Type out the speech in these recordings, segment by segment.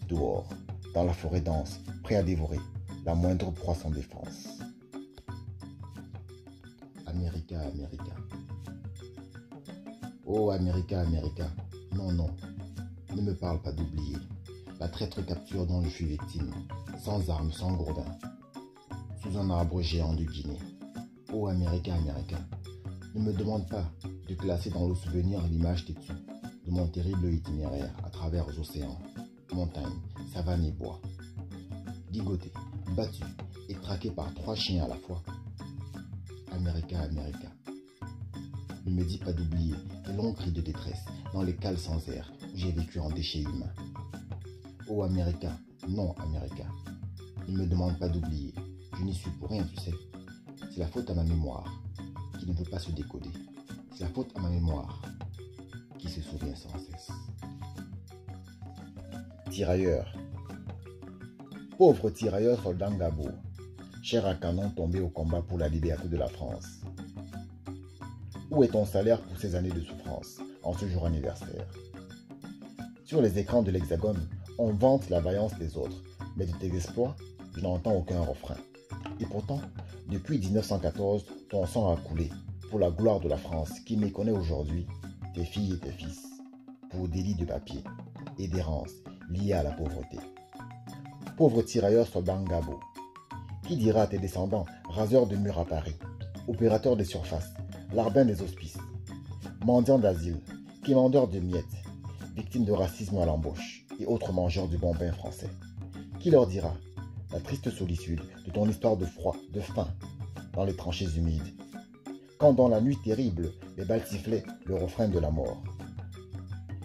dehors, dans la forêt dense, prêt à dévorer la moindre proie sans défense. America, America. Oh, America, America. Non, non, ne me parle pas d'oublier la traître capture dont je suis victime, sans armes, sans gourdin, sous un arbre géant de Guinée. Oh, America, America. Ne me demande pas de classer dans le souvenir l'image têtue de mon terrible itinéraire à travers les océans, montagnes, savanes et bois. Ligoté, battu et traqué par 3 chiens à la fois. America, America. Ne me dis pas d'oublier les longs cris de détresse dans les cales sans air où j'ai vécu en déchets humains. Oh America, non America. Ne me demande pas d'oublier. Je n'y suis pour rien, tu sais. C'est la faute à ma mémoire qui ne veut pas se décoder. C'est la faute à ma mémoire qui se souvient sans cesse. Tirailleurs. Pauvre tirailleur soldat Ngabo, cher à canon tombé au combat pour la liberté de la France. Où est ton salaire pour ces années de souffrance en ce jour anniversaire? Sur les écrans de l'Hexagone, on vante la vaillance des autres, mais de tes exploits, je n'entends aucun refrain. Et pourtant, depuis 1914, ton sang a coulé pour la gloire de la France qui méconnaît aujourd'hui tes filles et tes fils pour délit de papier et d'errance liés à la pauvreté. Pauvre tirailleur soldat Ngabo, qui dira à tes descendants, raseurs de murs à Paris, opérateurs des surfaces, larbins des hospices, mendiants d'asile, quémandeurs de miettes, victimes de racisme à l'embauche et autres mangeurs du bon pain français. Qui leur dira la triste solitude de ton histoire de froid, de faim, dans les tranchées humides, quand dans la nuit terrible, les balles sifflaient le refrain de la mort.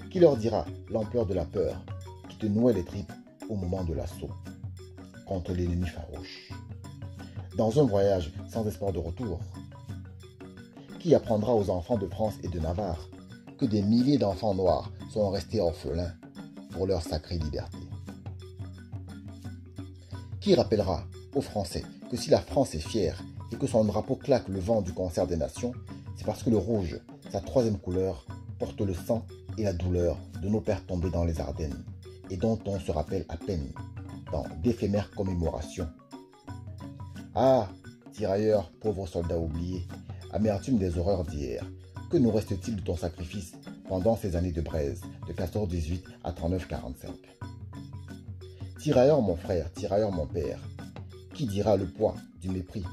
Qui leur dira l'ampleur de la peur qui te nouait les tripes au moment de l'assaut contre l'ennemi farouche. Dans un voyage sans espoir de retour, qui apprendra aux enfants de France et de Navarre que des milliers d'enfants noirs sont restés orphelins pour leur sacrée liberté? Qui rappellera aux Français que si la France est fière et que son drapeau claque le vent du concert des nations, c'est parce que le rouge, sa troisième couleur, porte le sang et la douleur de nos pères tombés dans les Ardennes et dont on se rappelle à peine dans d'éphémères commémorations. Ah, tirailleurs, pauvres soldats oubliés, amertume des horreurs d'hier, que nous reste-t-il de ton sacrifice pendant ces années de braise, de 14-18 à 39-45? Tirailleur mon frère, tirailleur mon père, qui dira le poids du mépris,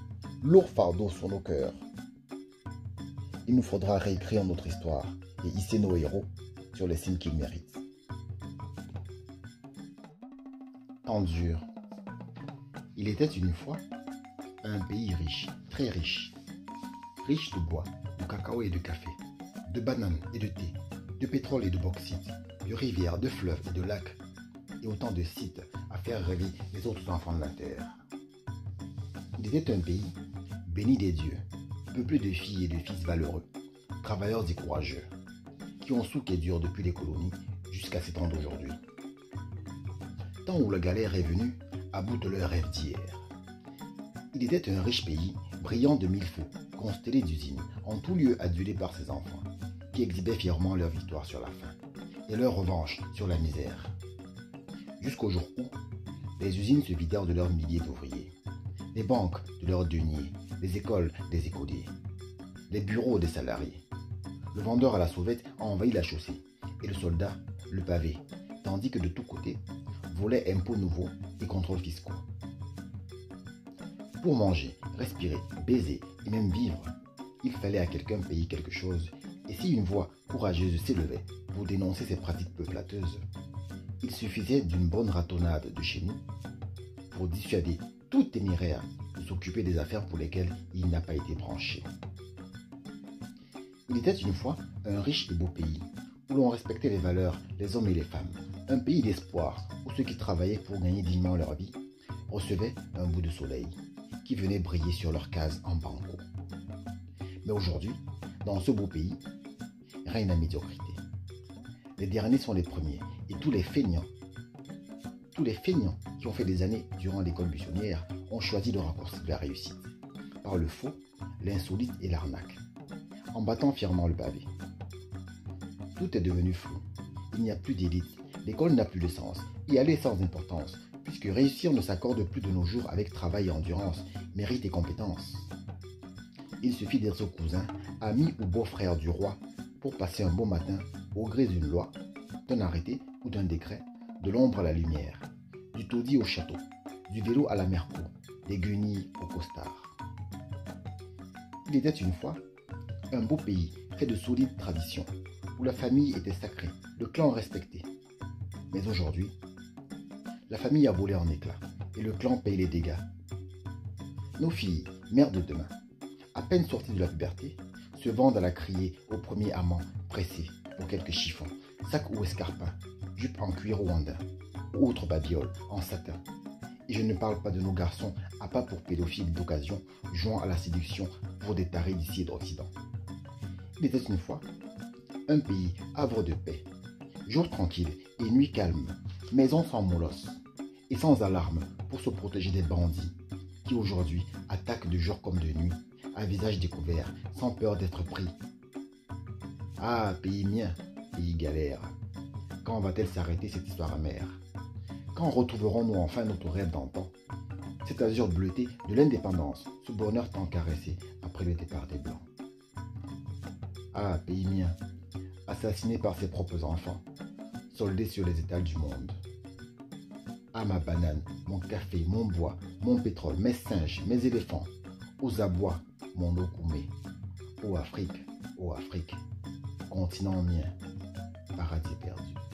lourd fardeau sur nos cœurs? Il nous faudra réécrire notre histoire et hisser nos héros sur les signes qu'ils méritent. Temps dur. Il était une fois un pays riche, très riche. Riche de bois, de cacao et de café, de bananes et de thé, de pétrole et de bauxite, de rivières, de fleuves et de lacs, et autant de sites à faire rêver les autres enfants de la terre. Il était un pays béni des dieux, peuplé de filles et de fils valeureux, travailleurs et courageux, qui ont souqué et dur depuis les colonies jusqu'à ces temps d'aujourd'hui. Tant où la galère est venue, à bout de leur rêve d'hier. Il était un riche pays, brillant de mille feux, constellé d'usines, en tout lieu adulé par ses enfants, qui exhibaient fièrement leur victoire sur la faim et leur revanche sur la misère. Jusqu'au jour où les usines se vidèrent de leurs milliers d'ouvriers, les banques de leurs deniers, les écoles des écoliers, les bureaux des salariés. Le vendeur à la sauvette a envahi la chaussée et le soldat le pavé, tandis que de tous côtés volaient impôts nouveaux et contrôles fiscaux. Pour manger, respirer, baiser et même vivre, il fallait à quelqu'un payer quelque chose, et si une voix courageuse s'élevait pour dénoncer ces pratiques peu flatteuses, il suffisait d'une bonne ratonnade de chez nous pour dissuader tout téméraire de s'occuper des affaires pour lesquelles il n'a pas été branché. Il était une fois un riche et beau pays, où l'on respectait les valeurs, les hommes et les femmes, un pays d'espoir, où ceux qui travaillaient pour gagner dignement leur vie recevaient un bout de soleil qui venait briller sur leurs cases en banco. Mais aujourd'hui, dans ce beau pays, règne la médiocrité. Les derniers sont les premiers, et tous les feignants qui ont fait des années durant l'école buissonnière ont choisi de raccourcir la réussite, par le faux, l'insolite et l'arnaque, en battant fièrement le pavé. Tout est devenu flou, il n'y a plus d'élite, l'école n'a plus de sens et elle est sans importance, puisque réussir ne s'accorde plus de nos jours avec travail et endurance, mérite et compétence. Il suffit d'être son cousin, ami ou beau-frère du roi pour passer un beau matin au gré d'une loi, d'un arrêté ou d'un décret, de l'ombre à la lumière, du taudis au château, du vélo à la mercourt, des guenilles au costard. Il était une fois un beau pays fait de solides traditions, où la famille était sacrée, le clan respecté. Mais aujourd'hui, la famille a volé en éclats et le clan paye les dégâts. Nos filles, mères de demain, à peine sorties de la puberté, se vendent à la criée au premier amant pressé pour quelques chiffons, sacs ou escarpins, jupes en cuir rwandin, ou autres babioles en satin. Et je ne parle pas de nos garçons à pas pour pédophiles d'occasion, jouant à la séduction pour des tarés d'ici et d'Occident. Il était une fois un pays havre de paix, jour tranquille et nuit calme, maison sans molosse et sans alarme pour se protéger des bandits qui aujourd'hui attaquent de jour comme de nuit, à visage découvert, sans peur d'être pris. Ah, pays mien, pays galère, quand va-t-elle s'arrêter cette histoire amère? Quand retrouverons-nous enfin notre rêve d'antan, cet azur bleuté de l'indépendance, ce bonheur tant caressé après le départ des Blancs? Ah, pays mien, assassiné par ses propres enfants, soldé sur les étals du monde. Ah, ma banane, mon café, mon bois, mon pétrole, mes singes, mes éléphants, aux abois, mon okoumé. Ô Afrique, continent mien, paradis perdu.